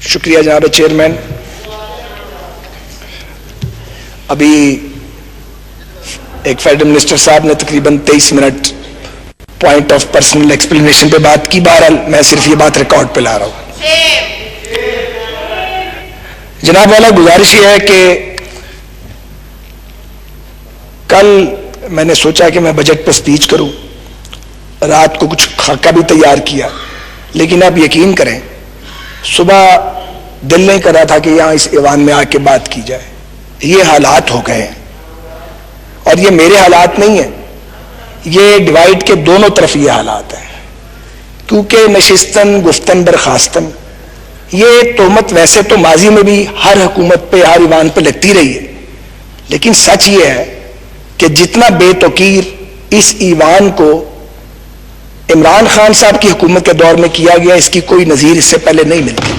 شکریہ جناب چیئرمین. ابھی ایک فیڈرل منسٹر صاحب نے تقریباً 23 minute point of personal explanation پہ بات کی. بہرحال میں صرف یہ بات ریکارڈ پہ لا رہا ہوں. جناب والا گزارش یہ ہے کہ کل میں نے سوچا کہ میں بجٹ پر سپیچ کروں, رات کو کچھ خاکہ بھی تیار کیا, لیکن آپ یقین کریں صبح دل نہیں کر رہا تھا کہ یہاں اس ایوان میں آ کے بات کی جائے. یہ حالات ہو گئے ہیں, اور یہ میرے حالات نہیں ہیں, یہ ڈیوائڈ کے دونوں طرف یہ حالات ہیں. کیونکہ نشستن گفتن برخاستن, یہ تہمت ویسے تو ماضی میں بھی ہر حکومت پہ ہر ایوان پہ لگتی رہی ہے, لیکن سچ یہ ہے کہ جتنا بے توقیر اس ایوان کو عمران خان صاحب کی حکومت کے دور میں کیا گیا, اس کی کوئی نظیر اس سے پہلے نہیں ملتی.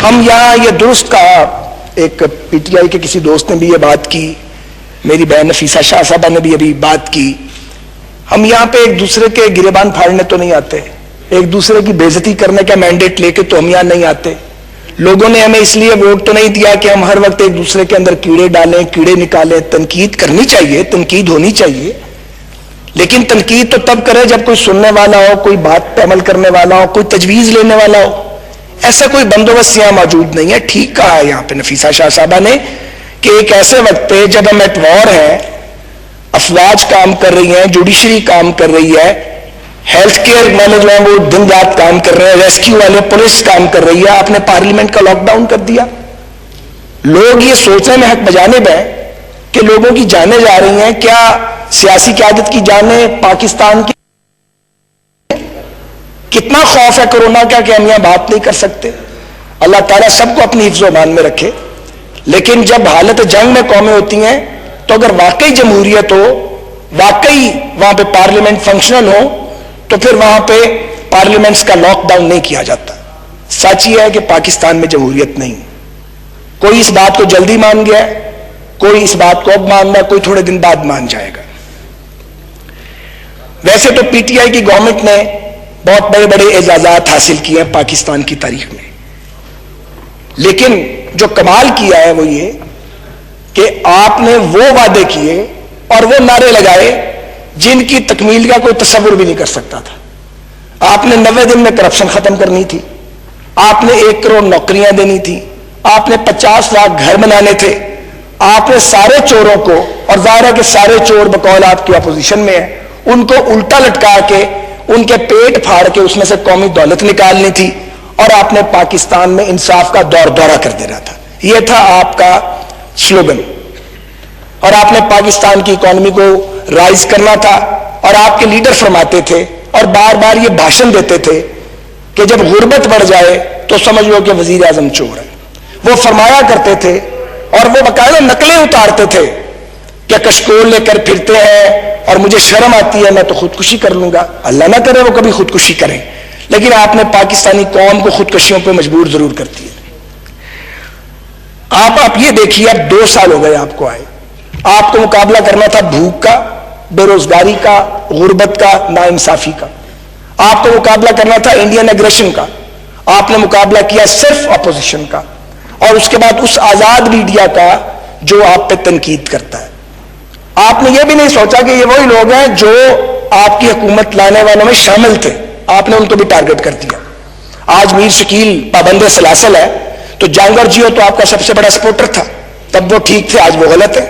ہم یہاں یہ درست کہا, ایک پی ٹی آئی کے کسی دوست نے بھی یہ بات کی, میری بہن نفیسہ شاہ صاحبہ نے بھی ابھی بات کی, ہم یہاں پہ ایک دوسرے کے گریبان پھاڑنے تو نہیں آتے, ایک دوسرے کی بے عزتی کرنے کا مینڈیٹ لے کے تو ہم یہاں نہیں آتے. لوگوں نے ہمیں اس لیے ووٹ تو نہیں دیا کہ ہم ہر وقت ایک دوسرے کے اندر کیڑے ڈالیں, کیڑے نکالیں. تنقید کرنی چاہیے, تنقید ہونی چاہیے, لیکن تنقید تو تب کرے جب کوئی سننے والا ہو, کوئی بات پہ عمل کرنے والا ہو, کوئی تجویز لینے والا ہو. ایسا کوئی بندوبست یہاں موجود نہیں ہے. ٹھیک کہا ہے یہاں پہ نفیسہ شاہ صاحبہ نے کہ ایک ایسے وقت پہ جب ہم ایٹ وار ہیں, افواج کام کر رہی ہیں, جوڈیشری کام کر رہی ہے, ہیلتھ کیئر والے جو ہیں وہ دن رات کام کر رہے ہیں, ریسکیو والے پولیس کام کر رہی ہے, آپ نے پارلیمنٹ کا لاک ڈاؤن کر دیا. لوگ یہ سوچنے میں حق بجانب ہیں کہ لوگوں کی جانیں جا رہی ہیں. کیا سیاسی قیادت کی جانیں پاکستان کی؟ کتنا خوف ہے کورونا کا کہ ہم یہاں بات نہیں کر سکتے. اللہ تعالیٰ سب کو اپنی حفظ و امان میں رکھے. لیکن جب حالت جنگ میں قومیں ہوتی ہیں تو اگر واقعی جمہوریت ہو, واقعی وہاں پہ پارلیمنٹ فنکشنل ہو, تو پھر وہاں پہ پارلیمنٹس کا لاک ڈاؤن نہیں کیا جاتا. سچ یہ ہے کہ پاکستان میں جمہوریت نہیں. کوئی اس بات کو جلدی مان گیا ہے, کوئی اس بات کو اب مان رہا ہے, کوئی تھوڑے دن بعد مان جائے گا. ویسے تو پی ٹی آئی کی گورنمنٹ نے بہت بڑے بڑے اعزازات حاصل کیے ہیں پاکستان کی تاریخ میں, لیکن جو کمال کیا ہے وہ یہ کہ آپ نے وہ وعدے کیے اور وہ نعرے لگائے جن کی تکمیل کا کوئی تصور بھی نہیں کر سکتا تھا. آپ نے 90 دن میں کرپشن ختم کرنی تھی, آپ نے 1 کروڑ نوکریاں دینی تھی, آپ نے 50 لاکھ گھر بنانے تھے, آپ نے سارے چوروں کو, اور ظاہر ہے کہ سارے چور بقول آپ کی اپوزیشن میں ہیں, ان کو الٹا لٹکا کے ان کے پیٹ پھاڑ کے اس میں سے قومی دولت نکالنی تھی, اور آپ نے پاکستان میں انصاف کا دورہ کر دینا تھا. یہ تھا آپ کا سلوگن, اور آپ نے پاکستان کی اکانومی کو رائز کرنا تھا. اور آپ کے لیڈر فرماتے تھے اور بار بار یہ بھاشن دیتے تھے کہ جب غربت بڑھ جائے تو سمجھ لو کہ وزیر اعظم چور ہے. وہ فرمایا کرتے تھے اور وہ باقاعدہ نقلیں اتارتے تھے کہ کشکول لے کر پھرتے ہیں اور مجھے شرم آتی ہے, میں تو خودکشی کر لوں گا. اللہ نہ کرے وہ کبھی خودکشی کریں, لیکن آپ نے پاکستانی قوم کو خودکشیوں پہ مجبور ضرور کرتی ہے. آپ یہ دیکھیے, اب 2 سال ہو گئے آپ کو آئے, آپ کو مقابلہ کرنا تھا بھوک کا, بے روزگاری کا, غربت کا, ناانصافی کا. آپ کو مقابلہ کرنا تھا انڈین ایگریشن کا, آپ نے مقابلہ کیا صرف اپوزیشن کا, اور اس کے بعد اس آزاد میڈیا کا جو آپ پہ تنقید کرتا ہے. آپ نے یہ بھی نہیں سوچا کہ یہ وہی لوگ ہیں جو آپ کی حکومت لانے والوں میں شامل تھے, آپ نے ان کو بھی ٹارگٹ کر دیا. آج میر شکیل پابند سلاسل ہے, تو جنگ اور جیو تو آپ کا سب سے بڑا سپورٹر تھا, تب وہ ٹھیک تھے, آج وہ غلط ہے.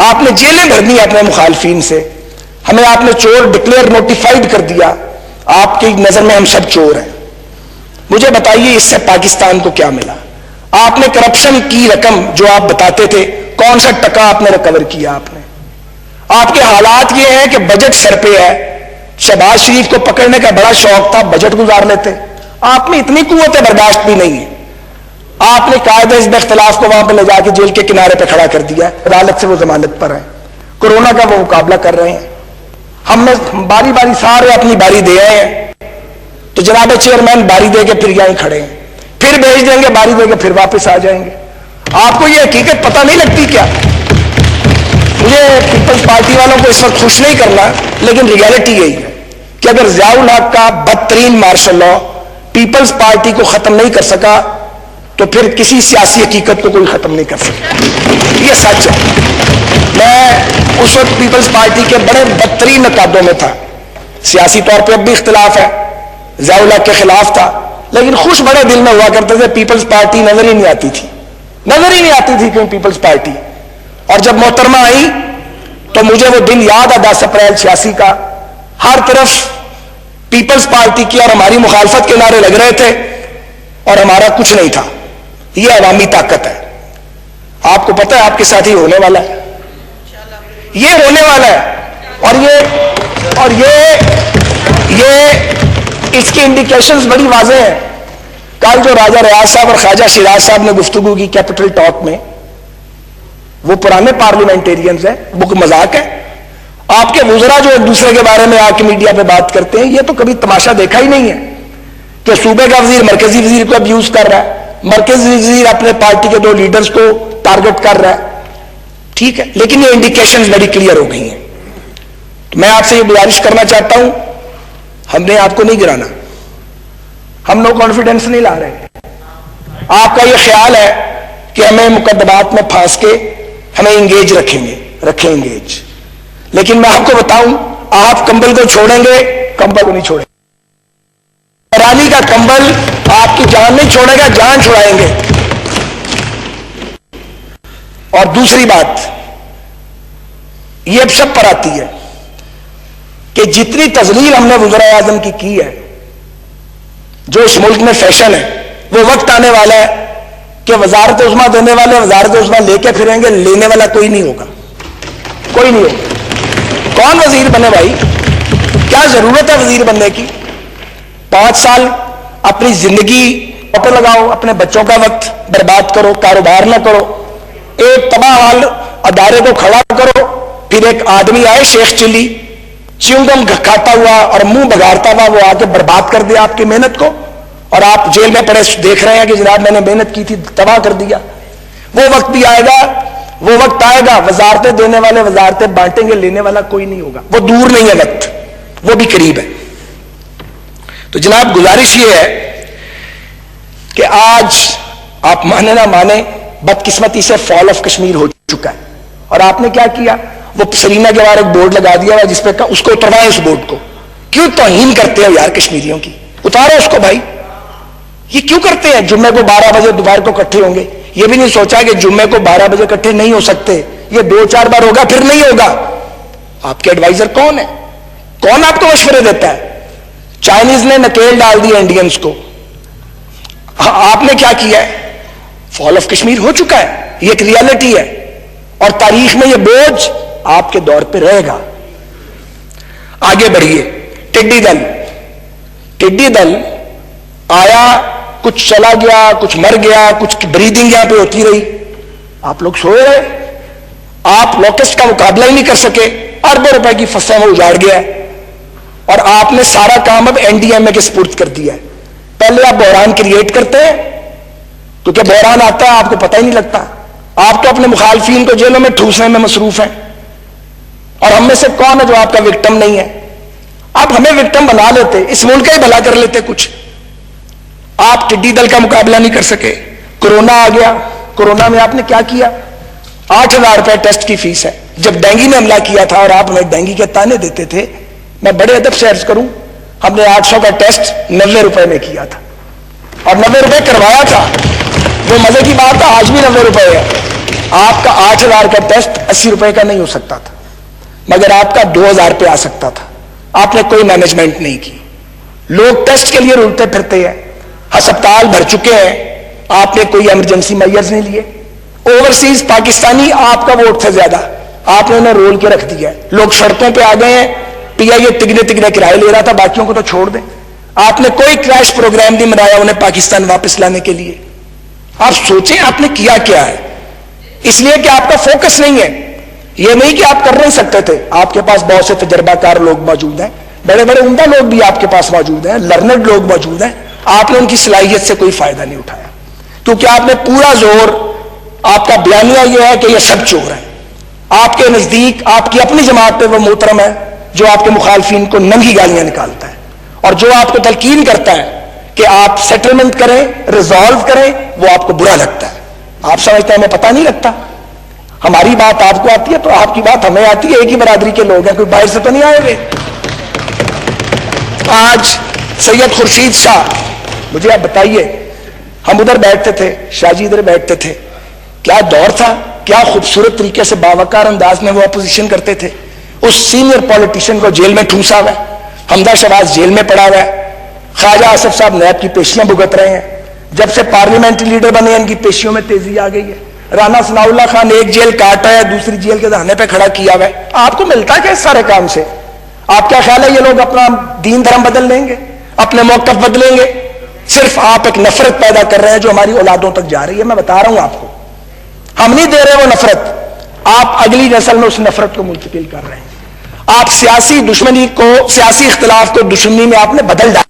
آپ نے جیلیں بھرنی اپنے مخالفین سے, ہمیں آپ نے چور ڈکلیئر نوٹیفائڈ کر دیا. آپ کی نظر میں ہم سب چور ہیں. مجھے بتائیے اس سے پاکستان کو کیا ملا؟ آپ نے کرپشن کی رقم جو آپ بتاتے تھے, کون سا ٹکا آپ نے ریکور کیا؟ آپ کے حالات یہ ہیں کہ بجٹ سر پہ ہے. شہباز شریف کو پکڑنے کا بڑا شوق تھا, بجٹ گزار لیتے. آپ میں اتنی قوت برداشت بھی نہیں ہے. آپ نے قائد حزب اختلاف کو وہاں پہ لے جا کے جیل کے کنارے پہ کھڑا کر دیا, عدالت سے وہ ضمانت پر ہیں, کورونا کا وہ مقابلہ کر رہے ہیں. ہم نے باری باری سارے اپنی باری دے آئے ہیں, تو جناب چیئرمین باری دے کے پھر یہیں کھڑے ہیں, پھر بھیج دیں گے, باری دے کے پھر واپس آ جائیں گے. آپ کو یہ حقیقت پتہ نہیں لگتی کیا؟ مجھے پیپلز پارٹی والوں کو اس وقت خوش نہیں کرنا, لیکن ریالٹی یہی ہے کہ اگر ضیاء الحق کا بدترین مارشل لا پیپلز پارٹی کو ختم نہیں کر سکا تو پھر کسی سیاسی حقیقت کو کوئی ختم نہیں کر سکتا. یہ سچ ہے. میں اس وقت پیپلز پارٹی کے بڑے بدترین نقادوں میں تھا. سیاسی طور پہ اب بھی اختلاف ہے, ضیاء الحق کے خلاف تھا, لیکن خوش بڑے دل میں ہوا کرتے تھے. پیپلز پارٹی نظر ہی نہیں آتی تھی, نظر ہی نہیں آتی تھی کیوں پیپلز پارٹی. اور جب محترمہ آئی تو مجھے وہ دن یاد ہے 10 اپریل 86 کا. ہر طرف پیپلز پارٹی کی اور ہماری مخالفت کے نعرے لگ رہے تھے اور ہمارا کچھ نہیں تھا. یہ عوامی طاقت ہے. آپ کو پتہ ہے آپ کے ساتھ ہی ہونے والا ہے, یہ ہونے والا ہے. اور یہ اس کی انڈیکیشنز بڑی واضح ہیں. کل جو راجہ ریاض صاحب اور خواجہ شیراز صاحب نے گفتگو کی کیپٹل ٹاک میں, وہ پرانے پارلیمنٹیرینز ہیں, وہ کوئی مذاق ہے؟ آپ کے وزراء جو ایک دوسرے کے بارے میں آ کے میڈیا پہ بات کرتے ہیں, یہ تو کبھی تماشا دیکھا ہی نہیں ہے کہ صوبے کا وزیر مرکزی وزیر کو ابیوز کر رہا ہے, مرکزی وزیر اپنے پارٹی کے 2 لیڈرز کو ٹارگٹ کر رہا ہے. ٹھیک ہے, لیکن یہ انڈیکیشنز بڑی کلیئر ہو گئی ہیں. تو میں آپ سے یہ گزارش کرنا چاہتا ہوں, ہم نے آپ کو نہیں گرانا, ہم نو کانفیڈنس نہیں لا رہے. آپ کا یہ خیال ہے کہ ہمیں مقدمات میں پھانس کے ہمیں انگیج رکھیں انگیج. لیکن میں آپ کو بتاؤں, آپ کمبل کو چھوڑیں گے, کمبل کو نہیں چھوڑیں گے. رانی کا کمبل آپ کی جان نہیں چھوڑے گا, جان چھڑائیں گے. اور دوسری بات یہ اب سب پر آتی ہے کہ جتنی تذلیل ہم نے وزراء اعظم کی ہے, جو اس ملک میں فیشن ہے, وہ وقت آنے والا ہے کہ وزارت عظمیٰ دینے والے وزارت عظمیٰ لے کے پھریں گے, لینے والا کوئی نہیں ہوگا, کوئی نہیں ہوگا. کون وزیر بنے بھائی؟ کیا ضرورت ہے وزیر بننے کی؟ 5 سال اپنی زندگی پہ لگاؤ, اپنے بچوں کا وقت برباد کرو, کاروبار نہ کرو, ایک تباہ حال ادارے کو کھڑا کرو, پھر ایک آدمی آئے شیخ چلی چیونگم کھاتا ہوا اور منہ بگاڑتا ہوا, وہ آ کے برباد کر دیا آپ کی محنت کو, اور آپ جیل میں پڑے دیکھ رہے ہیں کہ جناب میں نے محنت کی تھی, تباہ کر دیا. وہ وقت بھی آئے گا, وہ وقت آئے گا, وزارتیں دینے والے وزارتیں بانٹیں گے, لینے والا کوئی نہیں ہوگا. وہ دور نہیں ہے وقت, وہ بھی قریب ہے. تو جناب گزارش یہ ہے کہ آج آپ مانے نہ مانے, بدقسمتی سے فال آف کشمیر ہو چکا ہے. اور آپ نے کیا کیا؟ وہ سرینا کے بعد ایک بورڈ لگا دیا جس پہ اس کو اتروائے. اس بورڈ کو کیوں توہین کرتے ہو یار کشمیریوں کی؟ اتارو اس کو بھائی. یہ کیوں کرتے ہیں؟ جمعے کو 12 بجے دوپہر کو اکٹھے ہوں گے, یہ بھی نہیں سوچا کہ جمعے کو 12 بجے اکٹھے نہیں ہو سکتے, یہ 2-4 بار ہوگا پھر نہیں ہوگا. آپ کے ایڈوائزر کون ہے؟ کون آپ کو مشورے دیتا ہے؟ چائنیز نے نکیل ڈال دیا انڈینز کو, آپ نے کیا کیا ہے؟ فال آف کشمیر ہو چکا ہے, یہ ایک ریالٹی ہے, اور تاریخ میں یہ بوجھ آپ کے دور پہ رہے گا. آگے بڑھیے. ٹڈی دل آیا, کچھ چلا گیا, کچھ مر گیا, کچھ بریدنگ یہاں پہ ہوتی رہی. آپ لوگ سوئے رہے, آپ لوکسٹ کا مقابلہ ہی نہیں کر سکے, اربوں روپے کی فصلیں وہ اجاڑ گیا ہے, اور آپ نے سارا کام اب NDMA کے سپرد کر دیا ہے. پہلے آپ بحران کریٹ کرتے ہیں, کیونکہ بحران آتا ہے آپ کو پتہ ہی نہیں لگتا. آپ تو اپنے مخالفین کو جیلوں میں ٹھوسنے میں مصروف ہیں, اور ہم میں سے کون ہے جو آپ کا وکٹم نہیں ہے؟ آپ ہمیں وکٹم بنا لیتے, اس ملک کا ہی بھلا کر لیتے کچھ. آپ ٹڈی دل کا مقابلہ نہیں کر سکے. کورونا آ گیا, کورونا میں آپ نے کیا کیا؟ 8,000 روپے ٹیسٹ کی فیس ہے. جب ڈینگی نے حملہ کیا تھا اور آپ ہمیں ڈینگی کے تانے دیتے تھے, میں بڑے ادب سے عرض کروں, ہم نے 800 کا ٹیسٹ 90 روپے میں کیا تھا, اور 90 روپے کروایا تھا. وہ مزے کی بات ہے, آج بھی 90 روپے ہے. آپ کا 8,000 کا ٹیسٹ 80 روپے کا نہیں ہو سکتا تھا, مگر آپ کا 2,000 پہ آ سکتا تھا. آپ نے کوئی مینجمنٹ نہیں کی. لوگ ٹیسٹ کے لیے رولتے پھرتے ہیں, ہسپتال بھر چکے ہیں, آپ نے کوئی ایمرجنسی میئرز نہیں لیے. اوورسیز پاکستانی آپ کا ووٹ سے زیادہ آپ نے انہیں رول کے رکھ دیا ہے. لوگ سڑکوں پہ آ گئے ہیں, PIA تگنے کرائے لے رہا تھا, باقیوں کو تو چھوڑ دیں. آپ نے کوئی کریش پروگرام نہیں بنایا انہیں پاکستان واپس لانے کے لیے. آپ سوچیں آپ نے کیا کیا ہے. اس لیے کہ آپ کا فوکس نہیں ہے. یہ نہیں کہ آپ کر نہیں سکتے تھے, آپ کے پاس بہت سے تجربہ کار لوگ موجود ہیں, بڑے بڑے عمدہ لوگ بھی آپ کے پاس موجود ہیں, لرنڈ لوگ موجود ہیں. آپ نے ان کی صلاحیت سے کوئی فائدہ نہیں اٹھایا, کیونکہ آپ نے پورا زور, آپ کا بیانیہ یہ ہے کہ یہ سب چور ہیں. آپ کے نزدیک آپ کی اپنی جماعت پہ وہ محترم ہے, جو آپ کے مخالفین کو ننگی گالیاں نکالتا ہے اور جو آپ کو تلقین کرتا ہے کہ آپ سیٹلمنٹ کریں, ریزالو کریں, وہ آپ کو برا لگتا ہے. آپ سمجھتے ہیں ہمیں پتہ نہیں لگتا, ہماری بات آپ کو آتی ہے تو آپ کی بات ہمیں آتی ہے, ایک ہی برادری کے لوگ ہیں, کوئی باہر سے تو نہیں آئے ہوئے. آج سید خورشید شاہ, مجھے آپ بتائیے, ہم ادھر بیٹھتے تھے, شاہ جی ادھر بیٹھتے تھے, کیا دور تھا, کیا خوبصورت طریقے سے باوقار انداز میں وہ اپوزیشن کرتے تھے. اس سینئر پولیٹیشین کو جیل میں ٹھوسا ہوا ہے, حمدہ شہباز جیل میں پڑا ہوا ہے, خواجہ آصف صاحب نیب کی پیشیاں بھگت رہے ہیں, جب سے پارلیمنٹری لیڈر بنے ہیں ان کی پیشیوں میں تیزی آ گئی ہے. رانا ثناء اللہ خان ایک جیل کاٹا ہے, دوسری جیل کے دہانے پہ کھڑا کیا ہوا ہے. آپ کو ملتا کیا اس سارے کام سے؟ آپ کیا خیال ہے یہ لوگ اپنا دین دھرم بدل لیں گے, اپنے موقف بدلیں گے؟ صرف آپ ایک نفرت پیدا کر رہے ہیں جو ہماری اولادوں تک جا رہی ہے. میں بتا رہا ہوں آپ کو, ہم نہیں دے رہے وہ نفرت, آپ اگلی نسل میں اس نفرت کو منتقل کر رہے ہیں. آپ سیاسی دشمنی کو, سیاسی اختلاف کو دشمنی میں آپ نے بدل ڈالا.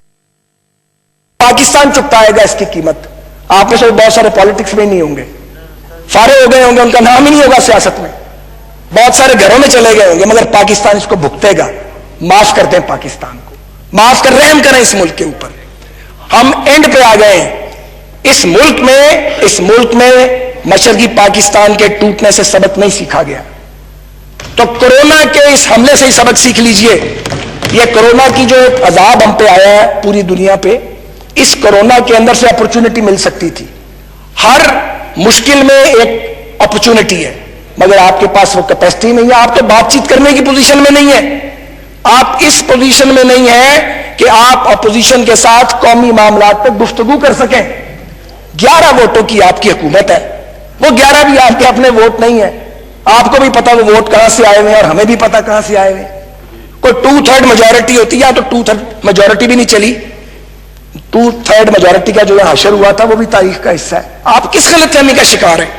پاکستان چکتائے گا اس کی قیمت. آپ میں سے بہت سارے پالیٹکس میں نہیں ہوں گے, فارغ ہو گئے ہوں گے, ان کا نام ہی نہیں ہوگا سیاست میں, بہت سارے گھروں میں چلے گئے ہوں گے, مگر پاکستان اس کو بھگتے گا. معاف کر دیں پاکستان کو, معاف کر, رحم کریں اس ملک کے اوپر. ہم اینڈ پہ آ گئے ہیں. اس ملک میں مشرقی پاکستان کے ٹوٹنے سے سبق نہیں سیکھا گیا, تو کورونا کے اس حملے سے ہی سبق سیکھ لیجئے. یہ کورونا کی جو ایک عذاب ہم پہ آیا ہے پوری دنیا پہ, اس کورونا کے اندر سے اپرچونٹی مل سکتی تھی. ہر مشکل میں ایک اپرچونٹی ہے, مگر آپ کے پاس وہ کیپیسٹی نہیں ہے. آپ تو بات چیت کرنے کی پوزیشن میں نہیں ہے, آپ اس پوزیشن میں نہیں ہیں کہ آپ اپوزیشن کے ساتھ قومی معاملات پہ گفتگو کر سکیں. 11 ووٹوں کی آپ کی حکومت ہے, وہ 11 بھی آپ کے اپنے ووٹ نہیں ہیں. آپ کو بھی پتا وہ ووٹ کہاں سے آئے ہوئے ہیں اور ہمیں بھی پتا کہاں سے آئے ہوئے ہیں. کوئی 2/3 میجورٹی ہوتی ہے, تو 2/3 میجورٹی بھی نہیں چلی. 2/3 میجورٹی کا جو حشر ہوا تھا وہ بھی تاریخ کا حصہ ہے. آپ کس غلط فہمی کا شکار ہیں؟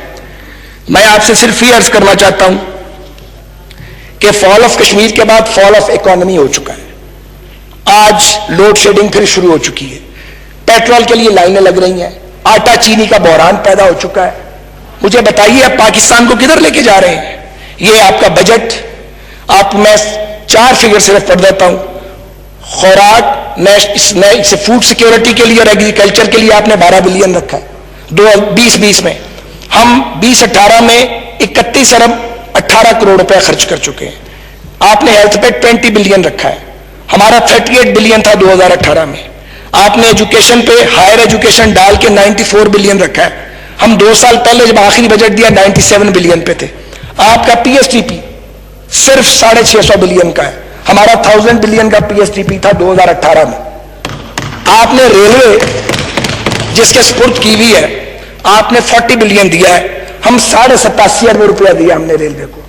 میں آپ سے صرف یہ عرض کرنا چاہتا ہوں کہ فال آف کشمیر کے بعد فال آف اکانومی ہو چکا ہے. آج لوڈ شیڈنگ پھر شروع ہو چکی ہے, پیٹرول کے لیے لائنیں لگ رہی ہیں, آٹا چینی کا بحران پیدا ہو چکا ہے. مجھے بتائیے آپ پاکستان کو کدھر لے کے جا رہے ہیں؟ یہ آپ کا بجٹ, آپ میں 4 فگر صرف پڑھ دیتا ہوں. خوراک, فوڈ سیکیورٹی کے لیے اور ایگریکلچر کے لیے آپ نے 12 بلین رکھا ہے 2020 میں. ہم 2018 میں 31 ارب 18 کروڑ روپے خرچ کر چکے ہیں. آپ نے ہیلتھ پہ 20 بلین رکھا ہے, ہمارا 38 بلین تھا 2018 میں. آپ نے ایجوکیشن پہ, ہائر ایجوکیشن ڈال کے 94 بلین رکھا ہے. ہم 2 سال پہلے جب آخری بجٹ دیا 97 بلین پہ تھے. آپ کا پی ایس ٹی پی صرف 650 بلین کا ہے, ہمارا 1000 بلین کا پی ایس ٹی پی تھا 2018 میں. آپ نے ریلوے جس کے سپرد کی ہوئی ہے آپ نے 40 بلین دیا ہے, ہم 87.5 ارب روپیہ دیا ہم نے ریلوے کو.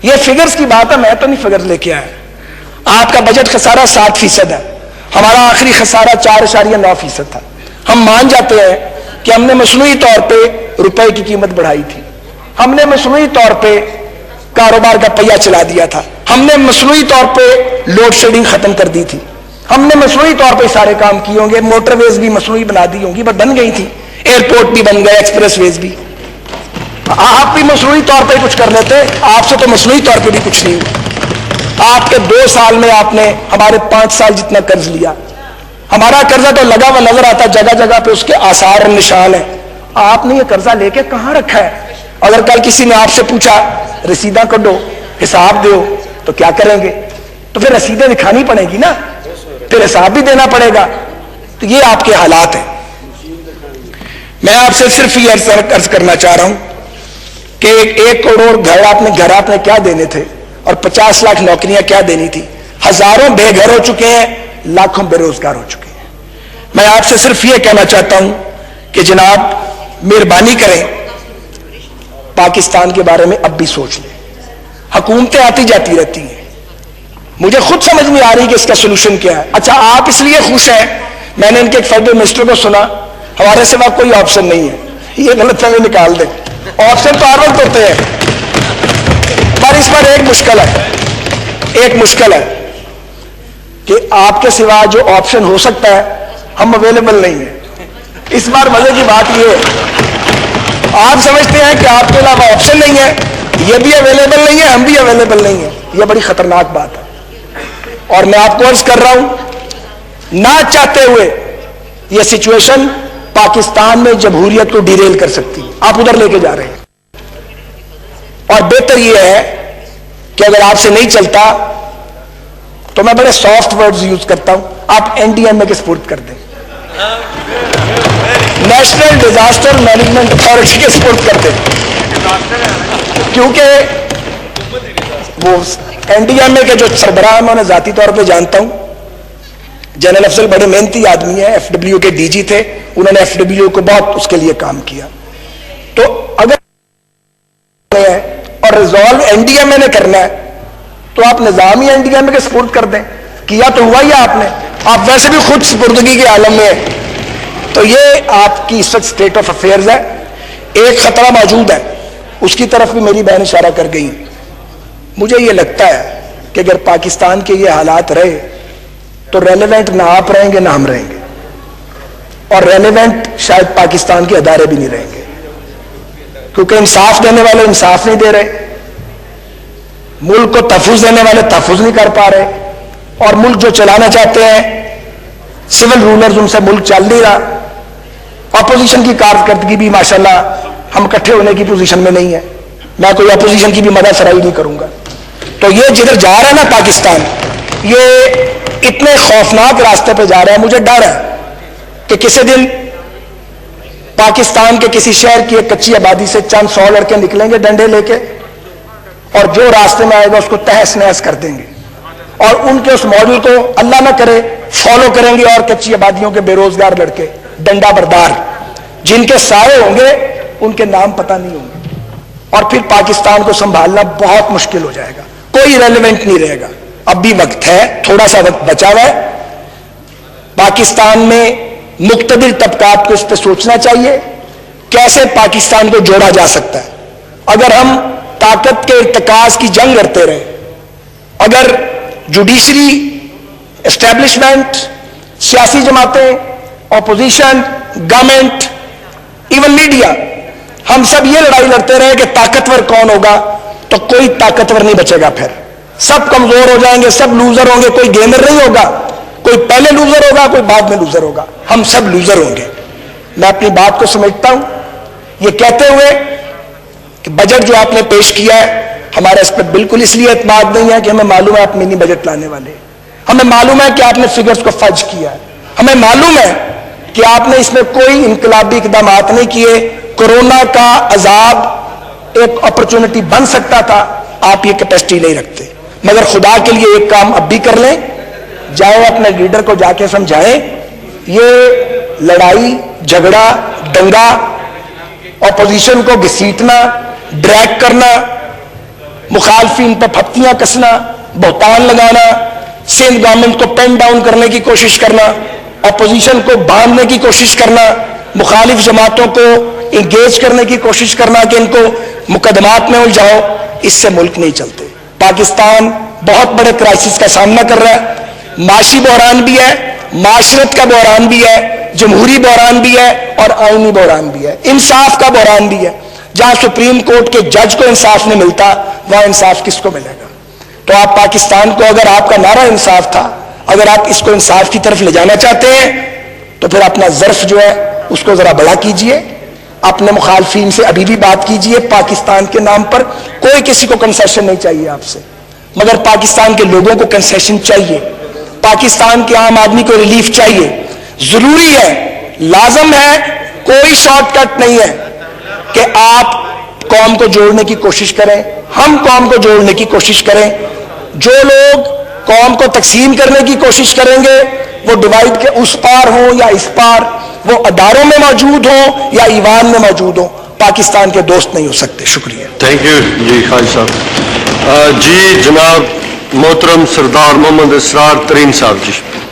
یہ فگرز کی بات ہے, میں تو نہیں فگر لے کے آیا. آپ کا بجٹ خسارہ 60% ہے, ہمارا آخری خسارہ 4.9% تھا. ہم مان جاتے ہیں کہ ہم نے مصنوعی طور پہ روپے کی قیمت بڑھائی تھی, ہم نے مصنوعی طور پہ کاروبار کا پہیہ چلا دیا تھا, ہم نے مصنوعی طور پہ لوڈ شیڈنگ ختم کر دی تھی, ہم نے مصنوعی طور پہ سارے کام کیے ہوں گے, موٹر ویز بھی مصنوعی بنا دی ہوں گی, بس بن گئی تھی, ایئرپورٹ بھی بن گئے, ایکسپریس ویز بھی. آپ بھی مصنوعی طور پہ کچھ کر لیتے, آپ سے تو مصنوعی طور پہ بھی کچھ نہیں ہوا. آپ کے 2 سال میں آپ نے ہمارے 5 سال جتنا قرض لیا. ہمارا قرضہ تو لگا ہوا نظر آتا, جگہ جگہ پہ اس کے آثار اور نشان ہیں. آپ نے یہ قرضہ لے کے کہاں رکھا ہے؟ اگر کل کسی نے آپ سے پوچھا رسیداں کڈو, حساب دو, تو کیا کریں گے؟ تو پھر رسیدیں دکھانی پڑے گی نا, پھر حساب بھی دینا پڑے گا. تو یہ آپ کے حالات ہیں. میں آپ سے صرف یہ عرض کرنا چاہ رہا ہوں کہ 1 کروڑ گھر آپ نے کیا دینے تھے اور 50 لاکھ نوکریاں کیا دینی تھی. ہزاروں بے گھر ہو چکے ہیں, لاکھوں بے روزگار ہو چکے ہیں. میں آپ سے صرف یہ کہنا چاہتا ہوں کہ جناب مہربانی کریں, پاکستان کے بارے میں اب بھی سوچ لیں. حکومتیں آتی جاتی رہتی ہیں, مجھے خود سمجھ نہیں آ رہی کہ اس کا سولوشن کیا ہے. اچھا آپ اس لیے خوش ہیں, میں نے ان کے ایک فیڈرل منسٹر کو سنا, ہمارے سوا کوئی آپشن نہیں ہے. یہ غلط فہمی نکال دیں, آپشن تو ہر وقت ہوتے ہیں, پر اس پر ایک مشکل ہے کہ آپ کے سوا جو آپشن ہو سکتا ہے ہم اویلیبل نہیں ہیں. اس بار مزے کی بات یہ ہے, آپ سمجھتے ہیں کہ آپ کے علاوہ آپشن نہیں ہے, یہ بھی اویلیبل نہیں ہے, ہم بھی اویلیبل نہیں ہیں. یہ بڑی خطرناک بات ہے. اور میں آپ کو عرض کر رہا ہوں, نہ چاہتے ہوئے یہ سچویشن پاکستان میں جمہوریت کو ڈیریل کر سکتی ہے. آپ ادھر لے کے جا رہے ہیں, اور بہتر یہ ہے کہ اگر آپ سے نہیں چلتا تو میں بڑے سافٹ ورڈز یوز کرتا ہوں, آپ این ڈی ایم اے کے سپورٹ کر دیں, نیشنل ڈیزاسٹر مینجمنٹ اتھارٹی کے سپورٹ کر دیں, کیونکہ وہ این ڈی ایم اے کے جو سربراہ میں انہیں ذاتی طور پہ جانتا ہوں. جنرل افضل بڑے محنتی آدمی ہیں, ایف ڈبلیو کے ڈی جی تھے, انہوں نے ایف ڈبلیو کو بہت اس کے لیے کام کیا. تو اگر اور ریزالو این ڈی ایم اے نے کرنا ہے تو آپ نظامی این ڈی ایم اے کے سپورٹ کر دیں. کیا تو ہوا ہی آپ نے, آپ ویسے بھی خود سپردگی کے عالم میں ہیں. تو یہ آپ کی اس وقت اسٹیٹ آف افیئرز ہے. ایک خطرہ موجود ہے, اس کی طرف بھی میری بہن اشارہ کر گئی. مجھے یہ لگتا ہے کہ اگر پاکستان کے یہ حالات رہے تو ریلیونٹ نہ آپ رہیں گے نہ ہم رہیں گے, اور ریلیونٹ شاید پاکستان کے ادارے بھی نہیں رہیں گے, کیونکہ انصاف دینے والے انصاف نہیں دے رہے, ملک کو تحفظ دینے والے تحفظ نہیں کر پا رہے, اور ملک جو چلانا چاہتے ہیں سول رولرز, ان سے ملک چل نہیں رہا. اپوزیشن کی کارکردگی بھی ماشاءاللہ ہم اکٹھے ہونے کی پوزیشن میں نہیں ہے, میں کوئی اپوزیشن کی بھی مدد سرائی نہیں کروں گا. تو یہ جدھر جا رہا ہے نا پاکستان, یہ اتنے خوفناک راستے پہ جا رہا ہے. مجھے ڈر ہے کہ کسی دن پاکستان کے کسی شہر کی ایک کچی آبادی سے چند 100 لڑکے نکلیں گے ڈنڈے لے کے, اور جو راستے میں آئے گا اس کو تہس نہس کر دیں گے, اور ان کے اس ماڈل کو اللہ نہ کرے فالو کریں گے, اور کچی آبادیوں کے بے روزگار لڑکے ڈنڈا بردار جن کے سائے ہوں گے ان کے نام پتہ نہیں ہوں گے, اور پھر پاکستان کو سنبھالنا بہت مشکل ہو جائے گا, کوئی ریلیونٹ نہیں رہے گا. اب بھی وقت ہے, تھوڑا سا وقت بچا ہوا ہے. پاکستان میں مقتدر طبقات کو اس پہ سوچنا چاہیے کیسے پاکستان کو جوڑا جا سکتا ہے. اگر ہم طاقت کے ارتکاز کی جنگ لڑتے رہے, اگر جوڈیشری اسٹیبلشمنٹ, سیاسی جماعتیں, اپوزیشن, گورنمنٹ, ایون میڈیا, ہم سب یہ لڑائی لڑتے رہے کہ طاقتور کون ہوگا, تو کوئی طاقتور نہیں بچے گا. پھر سب کمزور ہو جائیں گے, سب لوزر ہوں گے, کوئی گینر نہیں ہوگا, کوئی پہلے لوزر ہوگا, کوئی بعد میں لوزر ہوگا, ہم سب لوزر ہوں گے. میں اپنی بات کو سمجھتا ہوں یہ کہتے ہوئے کہ بجٹ جو آپ نے پیش کیا ہے ہمارا اس پہ بالکل اس لیے اعتماد نہیں ہے کہ ہمیں معلوم ہے آپ منی بجٹ لانے والے, ہمیں معلوم ہے کہ آپ نے فگرز کو فج کیا ہے, ہمیں معلوم ہے کہ آپ نے اس میں کوئی انقلابی اقدامات نہیں کیے. کورونا کا عذاب ایک اپرچونٹی بن سکتا تھا, آپ یہ کیپیسٹی نہیں رکھتے. مگر خدا کے لیے ایک کام اب بھی کر لیں, جائیں اپنے لیڈر کو جا کے سمجھائیں یہ لڑائی جھگڑا دنگا, اپوزیشن کو گھسیٹنا, ڈریگ کرنا, مخالفین پہ پھپتیاں کسنا, بہتان لگانا, سندھ گورنمنٹ کو پین ڈاؤن کرنے کی کوشش کرنا, اپوزیشن کو باندھنے کی کوشش کرنا, مخالف جماعتوں کو انگیج کرنے کی کوشش کرنا کہ ان کو مقدمات میں الجھاؤ, اس سے ملک نہیں چلتے. پاکستان بہت بڑے کرائسس کا سامنا کر رہا ہے, معاشی بحران بھی ہے, معاشرت کا بحران بھی ہے, جمہوری بحران بھی ہے, اور آئینی بحران بھی ہے, انصاف کا بحران بھی ہے. جہاں سپریم کورٹ کے جج کو انصاف نہیں ملتا وہاں انصاف کس کو ملے گا؟ تو آپ پاکستان کو, اگر آپ کا نعرہ انصاف تھا, اگر آپ اس کو انصاف کی طرف لے جانا چاہتے ہیں تو پھر اپنا ظرف جو ہے اس کو ذرا بڑا کیجئے, اپنے مخالفین سے ابھی بھی بات کیجئے. پاکستان کے نام پر کوئی کسی کو کنسیشن نہیں چاہیے آپ سے, مگر پاکستان کے لوگوں کو کنسیشن چاہیے, پاکستان کے عام آدمی کو ریلیف چاہیے. ضروری ہے, لازم ہے, کوئی شارٹ کٹ نہیں ہے کہ آپ قوم کو جوڑنے کی کوشش کریں, ہم قوم کو جوڑنے کی کوشش کریں. جو لوگ قوم کو تقسیم کرنے کی کوشش کریں گے وہ ڈیوائڈ کے اس پار ہوں یا اس پار, وہ اداروں میں موجود ہوں یا ایوان میں موجود ہوں, پاکستان کے دوست نہیں ہو سکتے. شکریہ. تھینک یو جی خواجہ صاحب. جی جناب محترم سردار محمد اسرار ترین صاحب جی.